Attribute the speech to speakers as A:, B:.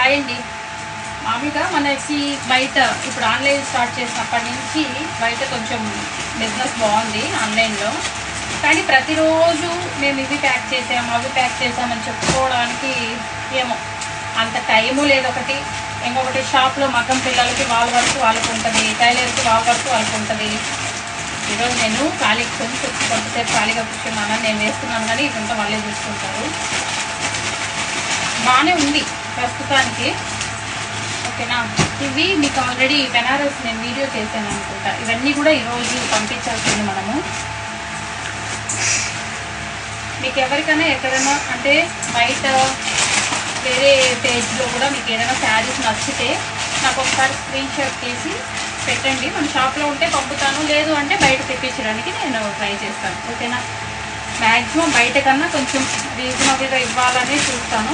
A: Hi అండి. మామూలుగా మనకి బయట ఇప్పుడు ఆన్లైన్ స్టార్ట్ చేసినప్పటి నుంచి బయట కొంచెం బిజినెస్ బాగుంది ఆన్లైన్లో. కానీ ప్రతిరోజు మేము ఇవి ప్యాక్ చేసాము అవి ప్యాక్ చేసామని చెప్పుకోవడానికి ఏమో అంత టైము లేదు. ఒకటి ఇంకొకటి షాప్లో మగ్గం పిల్లలకి వాళ్ళ వరకు వాళ్ళకు ఉంటుంది, టైలర్కి వాళ్ళ వరకు వాళ్ళకు ఉంటుంది. ఈరోజు నేను ఖాళీకి కొంతసేపు ఖాళీగా కూర్చున్నాను, నేను వేస్తున్నాను కానీ ఇదంతా వాళ్ళే చూసుకుంటారు. బాగానే ఉంది ప్రస్తుతానికి, ఓకేనా. ఇవి మీకు ఆల్రెడీ బెనారస్ నేను వీడియో చేశాను అనుకుంటా. ఇవన్నీ కూడా ఈరోజు పంపించాల్సింది మనము. మీకు ఎవరికైనా ఎక్కడైనా అంటే బయట వేరే పేజ్లో కూడా మీకు ఏదైనా శారీస్ నచ్చితే నాకు ఒకసారి స్క్రీన్ షాట్ తీసి పెట్టండి. మన షాప్లో ఉంటే పంపుతాను, లేదు అంటే బయట తెప్పించడానికి నేను ట్రై చేస్తాను, ఓకేనా. మ్యాక్సిమం బయట కన్నా కొంచెం రీజనబుల్గా ఇవ్వాలని చూస్తాను.